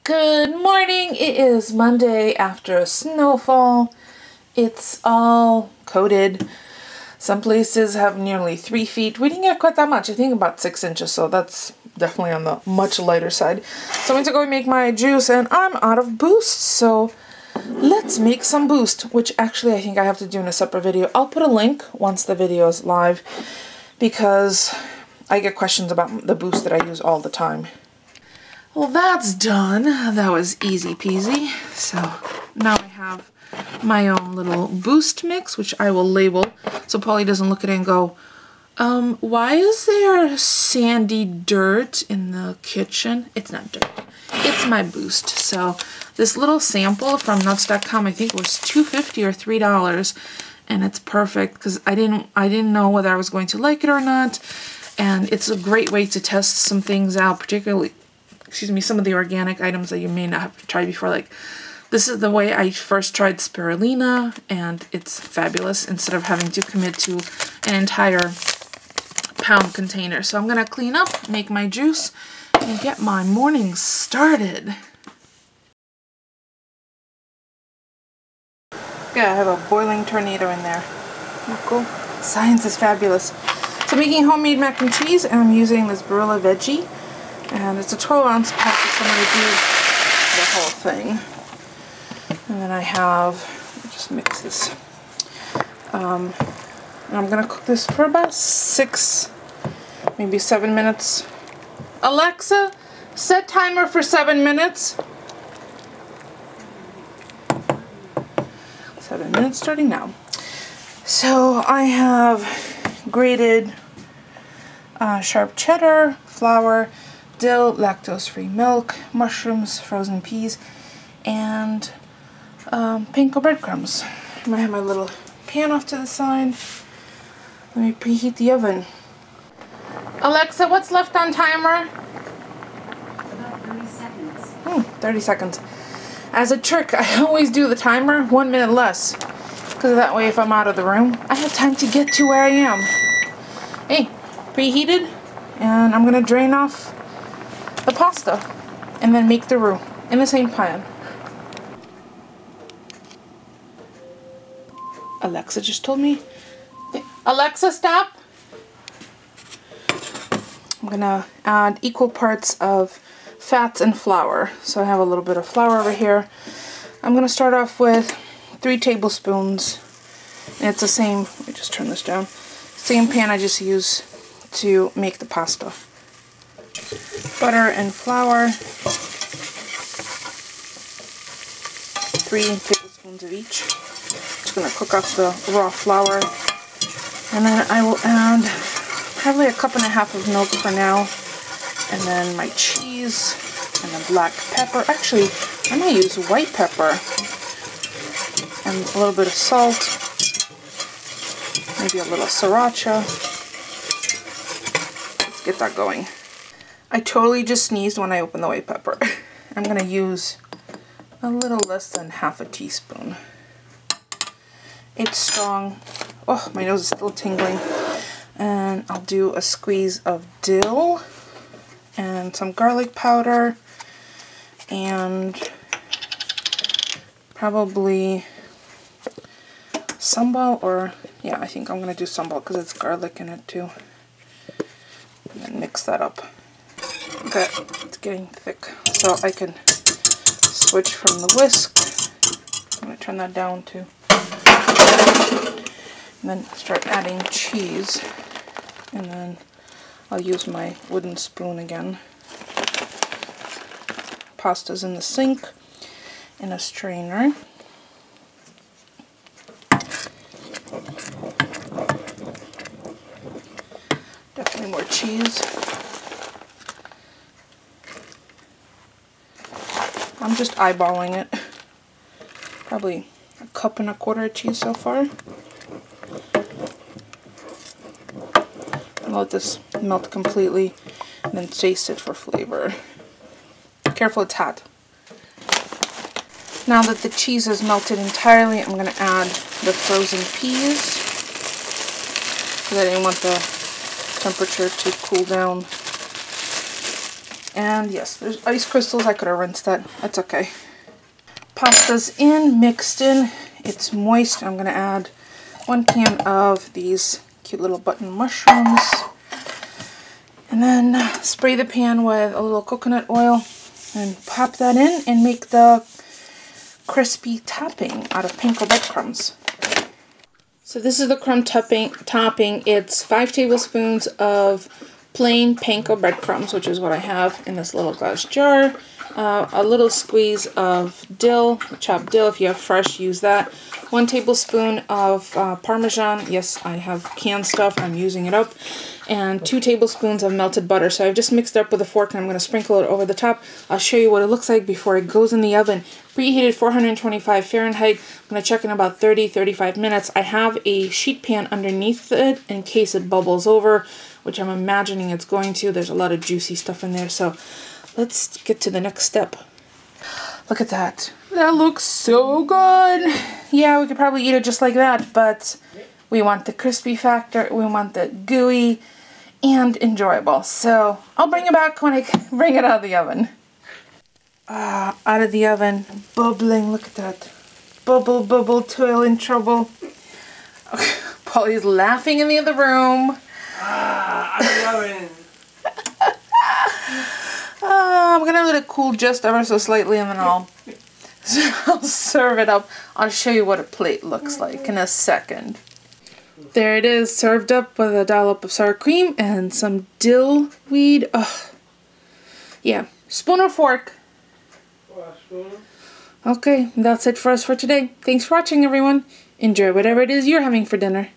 Good morning. It is Monday after a snowfall. It's all coated. Some places have nearly 3 feet. We didn't get quite that much. I think about 6 inches, so that's definitely on the much lighter side. So I went to go make my juice and I'm out of Boost. So let's make some Boost, which actually I think I have to do in a separate video. I'll put a link once the video is live because I get questions about the Boost that I use all the time. Well, that's done. That was easy peasy. So now I have my own little Boost mix, which I will label so Polly doesn't look at it and go, why is there sandy dirt in the kitchen? It's not dirt. It's my Boost. So this little sample from nuts.com, I think was $2.50 or $3, and it's perfect because I didn't know whether I was going to like it or not, and it's a great way to test some things out, particularly some of the organic items that you may not have tried before. Like, this is the way I first tried spirulina, and it's fabulous instead of having to commit to an entire pound container. So I'm gonna clean up, make my juice, and get my morning started. Yeah, I have a boiling tornado in there. Oh, cool. Science is fabulous. So I'm making homemade mac and cheese, and I'm using this Veggie. And it's a 12-ounce package, so I'm going to do the whole thing. And then I have, just mix this. And I'm going to cook this for about 6, maybe 7 minutes. Alexa, set timer for 7 minutes. 7 minutes starting now. So I have grated sharp cheddar, flour, dill, lactose-free milk, mushrooms, frozen peas, and panko breadcrumbs. I have my little pan off to the side. Let me preheat the oven. Alexa, what's left on timer? About 30 seconds. 30 seconds. As a trick, I always do the timer 1 minute less, because that way if I'm out of the room, I have time to get to where I am. Hey, preheated, and I'm gonna drain off the pasta and then make the roux in the same pan. Alexa just told me. Alexa, stop! I'm gonna add equal parts of fats and flour. So I have a little bit of flour over here. I'm gonna start off with 3 tablespoons. And it's the same, let me just turn this down. Same pan I just used to make the pasta. Butter and flour, 3 tablespoons of each. Just gonna cook off the raw flour, and then I will add probably 1.5 cups of milk for now, and then my cheese and the black pepper. Actually, I might use white pepper and a little bit of salt, maybe a little sriracha. Let's get that going. I totally just sneezed when I opened the white pepper. I'm going to use a little less than half a teaspoon. It's strong. Oh, my nose is still tingling. And I'll do a squeeze of dill and some garlic powder and probably sambal, or yeah, I think I'm going to do sambal because it's garlic in it too. And then mix that up. Okay, it's getting thick, so I can switch from the whisk. I'm going to turn that down too. And then start adding cheese. And then I'll use my wooden spoon again. Pasta's in the sink in a strainer. Definitely more cheese. I'm just eyeballing it. Probably 1.25 cups of cheese so far. I'll let this melt completely and then taste it for flavor. Careful, it's hot. Now that the cheese is melted entirely, I'm going to add the frozen peas because I didn't want the temperature to cool down. And yes, there's ice crystals. I could have rinsed that. That's okay. Pasta's in, mixed in. It's moist. I'm going to add 1 can of these cute little button mushrooms. And then spray the pan with a little coconut oil and pop that in and make the crispy topping out of panko breadcrumbs. So this is the crumb topping. It's 5 tablespoons of plain panko breadcrumbs, which is what I have in this little glass jar. A little squeeze of dill, chopped dill. If you have fresh, use that. 1 tablespoon of Parmesan. Yes, I have canned stuff. I'm using it up. And 2 tablespoons of melted butter. So I've just mixed it up with a fork and I'm going to sprinkle it over the top. I'll show you what it looks like before it goes in the oven. Preheated 425 Fahrenheit. I'm going to check in about 30-35 minutes. I have a sheet pan underneath it in case it bubbles over, which I'm imagining it's going to. There's a lot of juicy stuff in there. So let's get to the next step. Look at that. That looks so good. Yeah, we could probably eat it just like that, but we want the crispy factor, we want the gooey and enjoyable. So I'll bring it back when I bring it out of the oven. Out of the oven, bubbling. Look at that. Bubble, bubble, toil and trouble. Polly's laughing in the other room. Out of the oven. I'm gonna let it cool just ever so slightly and then I'll serve it up. I'll show you what a plate looks like in a second. There it is, served up with a dollop of sour cream and some dill weed. Oh, yeah, spoon or fork? Okay, that's it for us for today. Thanks for watching, everyone. Enjoy whatever it is you're having for dinner.